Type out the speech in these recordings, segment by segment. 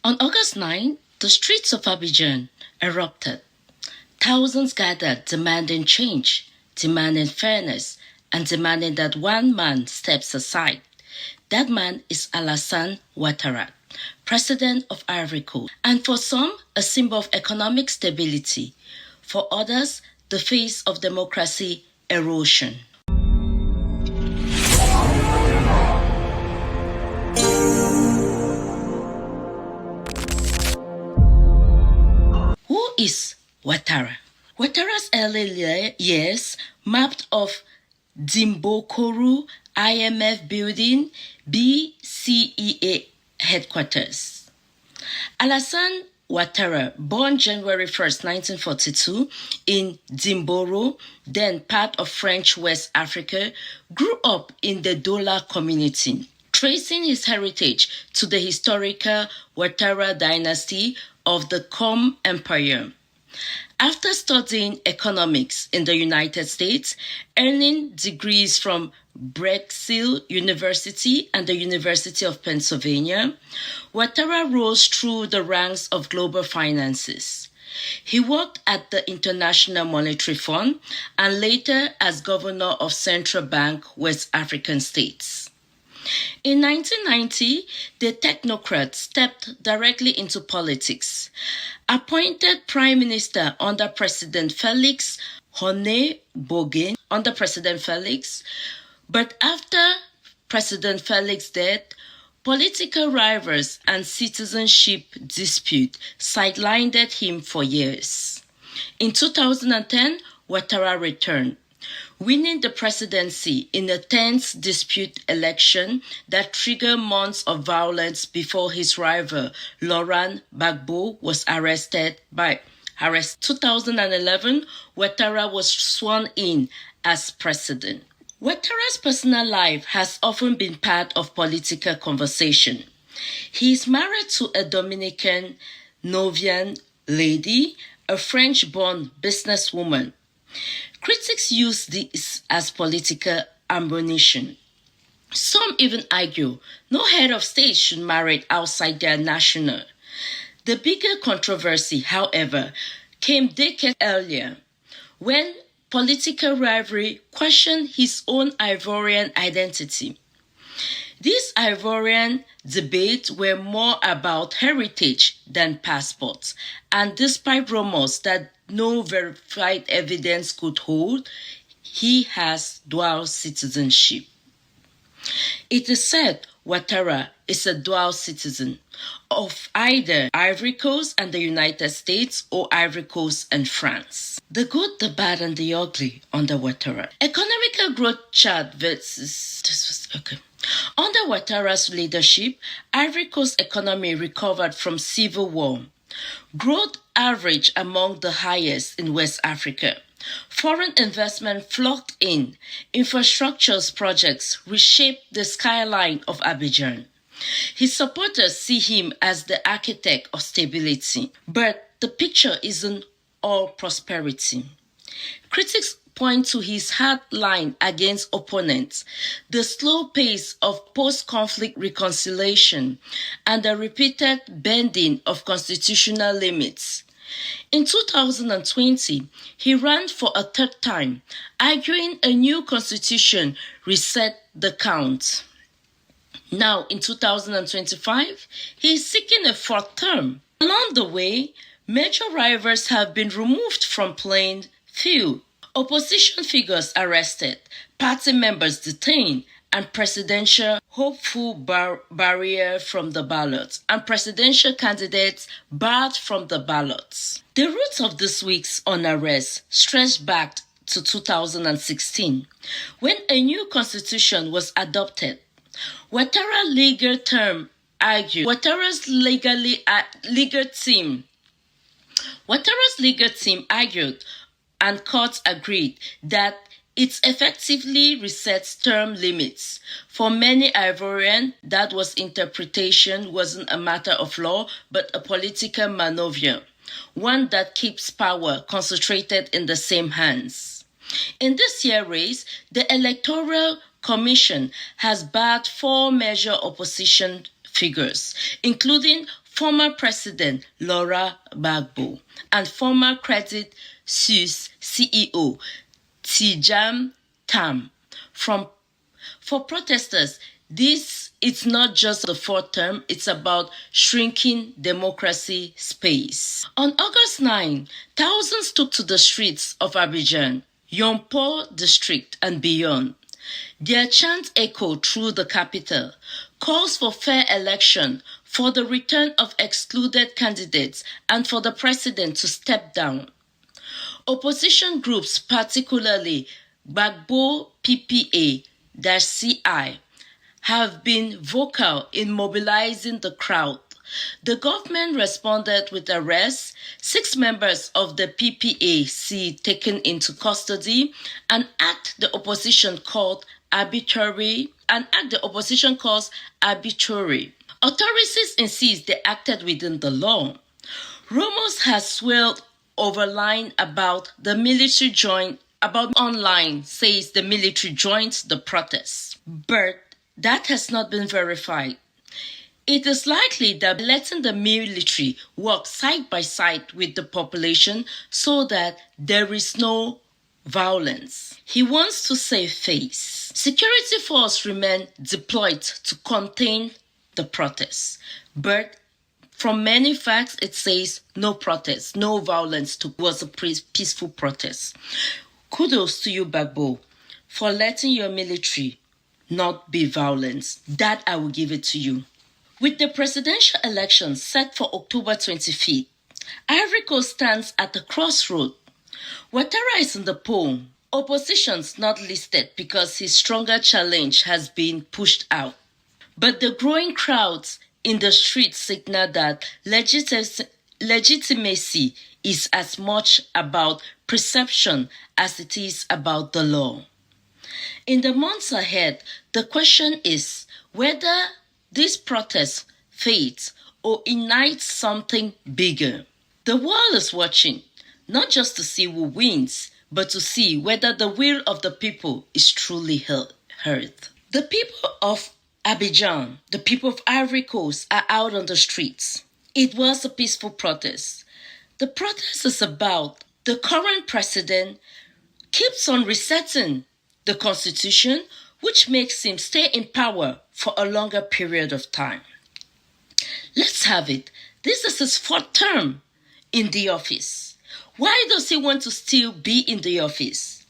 On August 9, the streets of Abidjan erupted. Thousands gathered demanding change, demanding fairness, and demanding that one man steps aside. That man is Alassane Ouattara, President of Ivory Coast, and for some, a symbol of economic stability. For others, the face of democracy erosion. Who is Ouattara? Ouattara's early years mapped of Dimbokoru IMF building BCEA headquarters. Alassane Ouattara, born January 1st, 1942 in Dimboro, then part of French West Africa, grew up in the Dola community, tracing his heritage to the historical Ouattara dynasty of the Com Empire. After studying economics in the United States, earning degrees from Drexel University and the University of Pennsylvania, Ouattara rose through the ranks of global finances. He worked at the International Monetary Fund and later as governor of Central Bank West African states. In 1990, the technocrat stepped directly into politics, appointed prime minister under President Felix Houphouët-Boigny but after President Felix's death, political rivals and citizenship dispute sidelined him for years. In 2010, Ouattara returned, winning the presidency in a tense dispute election that triggered months of violence before his rival, Laurent Gbagbo, was arrested. 2011, Ouattara was sworn in as president. Ouattara's personal life has often been part of political conversation. He is married to a Dominican Novian lady, a French-born businesswoman. Critics use this as political ammunition. Some even argue no head of state should marry outside their national. The bigger controversy, however, came decades earlier when political rivalry questioned his own Ivorian identity. These Ivorian debates were more about heritage than passports, and despite rumors that no verified evidence could hold, he has dual citizenship. It is said Ouattara is a dual citizen of either Ivory Coast and the United States or Ivory Coast and France. The good, the bad, and the ugly under Ouattara. Economical growth chart versus... Under Ouattara's leadership, Ivory Coast economy recovered from civil war. Growth averaged among the highest in West Africa. Foreign investment flocked in. Infrastructure projects reshaped the skyline of Abidjan. His supporters see him as the architect of stability, but the picture isn't all prosperity. Critics point to his hard line against opponents, the slow pace of post-conflict reconciliation, and the repeated bending of constitutional limits. In 2020, he ran for a third time, arguing a new constitution reset the count. Now, in 2025, he is seeking a fourth term. Along the way, major rivals have been removed from playing field. Opposition figures arrested, party members detained, and presidential hopeful barrier from the ballot, and presidential candidates barred from the ballots. The roots of this week's unrest stretched back to 2016, when a new constitution was adopted. Ouattara's legal team argued, and courts agreed that it effectively resets term limits. For many Ivorians, that interpretation wasn't a matter of law, but a political maneuver, one that keeps power concentrated in the same hands. In this year's race, the Electoral Commission has barred 4 major opposition figures, including former President Laurent Gbagbo, and former Credit Suisse CEO Tidjane Tam. For protesters, it's not just the fourth term, it's about shrinking democracy space. On August 9, thousands took to the streets of Abidjan, Yompo district and beyond. Their chants echoed through the capital, calls for fair election, for the return of excluded candidates, and for the president to step down. Opposition groups, particularly Gbagbo PPA-CI, have been vocal in mobilizing the crowd. The government responded with arrests, 6 members of the PPA-C taken into custody, an act the opposition called arbitrary. Authorities insist they acted within the law. Rumors have swirled online about online says the military joined the protests, but that has not been verified. It is likely that letting the military work side by side with the population so that there is no violence. He wants to save face. Security forces remain deployed to contain the protests, but from many facts, it says no protest, no violence towards a peaceful protest. Kudos to you, Gbagbo, for letting your military not be violent. That I will give it to you. With the presidential elections set for October 25th, Ivory Coast stands at a crossroad. Ouattara is in the poll. Opposition's not listed because his stronger challenge has been pushed out. But the growing crowds in the streets signal that legitimacy is as much about perception as it is about the law. In the months ahead, the question is whether this protest fades or ignites something bigger. The world is watching, not just to see who wins, but to see whether the will of the people is truly heard. The people of Abidjan, the people of Ivory Coast, are out on the streets. It was a peaceful protest. The protest is about the current president keeps on resetting the constitution, which makes him stay in power for a longer period of time. Let's have it. This is his 4th term in the office. Why does he want to still be in the office?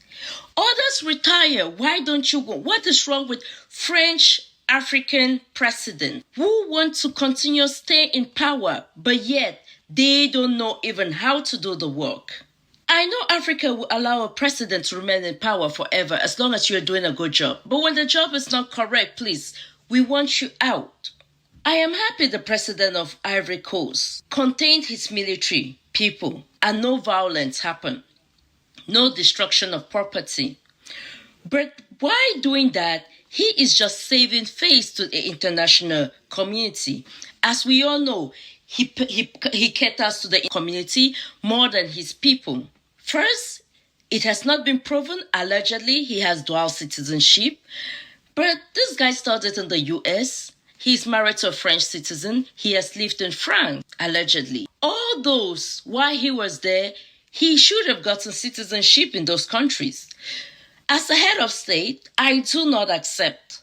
Others retire. Why don't you go? What is wrong with French African presidents who want to continue stay in power, but yet they don't know even how to do the work? I know Africa will allow a president to remain in power forever as long as you're doing a good job. But when the job is not correct, please, we want you out. I am happy the president of Ivory Coast contained his military people and no violence happened. No destruction of property. But while doing that, he is just saving face to the international community. As we all know, he caters to the community more than his people. First, it has not been proven, allegedly, he has dual citizenship. But this guy started in the US. He's married to a French citizen. He has lived in France, allegedly. All those, while he was there, he should have gotten citizenship in those countries. As a head of state, I do not accept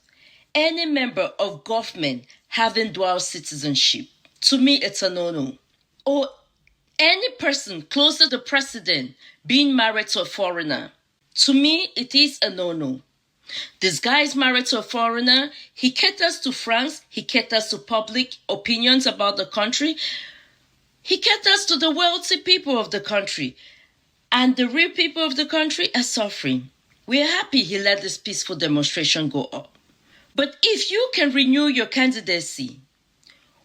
any member of government having dual citizenship. To me, it's a no-no. Or any person close to the president being married to a foreigner. To me, it is a no-no. This guy is married to a foreigner. He caters to France. He caters to public opinions about the country. He caters to the wealthy people of the country. And the real people of the country are suffering. We are happy he let this peaceful demonstration go up. But if you can renew your candidacy,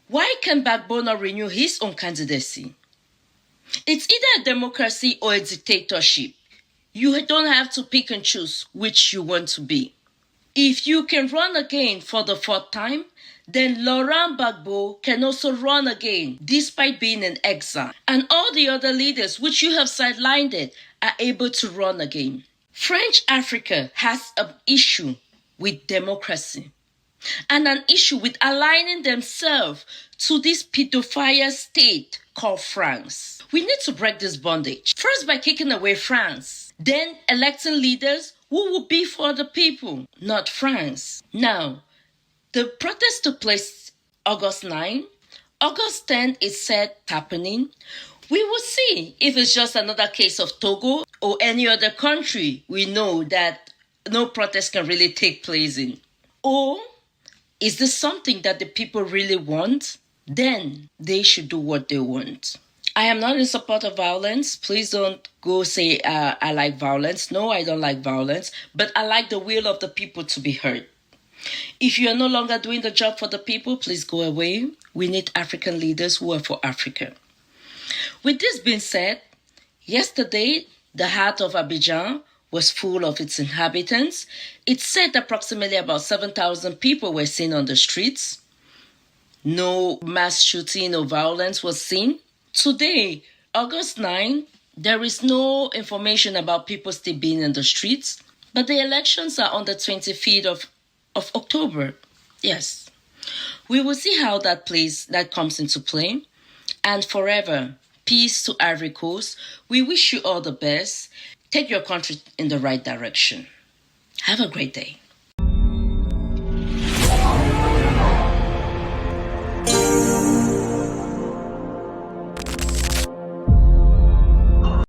why can Gbagbo not renew his own candidacy? It's either a democracy or a dictatorship. You don't have to pick and choose which you want to be. If you can run again for the 4th time, then Laurent Gbagbo can also run again despite being in exile. And all the other leaders which you have sidelined are able to run again. French Africa has an issue with democracy. and an issue with aligning themselves to this pedophile state called France. We need to break this bondage. First, by kicking away France, then electing leaders who will be for the people, not France. Now, the protest took place August 9. August 10 is said happening. We will see if it's just another case of Togo or any other country we know that no protest can really take place in. Or is this something that the people really want? Then they should do what they want. I am not in support of violence. Please don't go say I like violence. No, I don't like violence. But I like the will of the people to be heard. If you are no longer doing the job for the people, please go away. We need African leaders who are for Africa. With this being said, yesterday, the heart of Abidjan was full of its inhabitants. It said approximately about 7,000 people were seen on the streets. No mass shooting or violence was seen. Today, August 9, there is no information about people still being in the streets, but the elections are on the 25th of October. Yes. We will see how that comes into play. And forever, peace to Ivory Coast. We wish you all the best. Take your country in the right direction. Have a great day.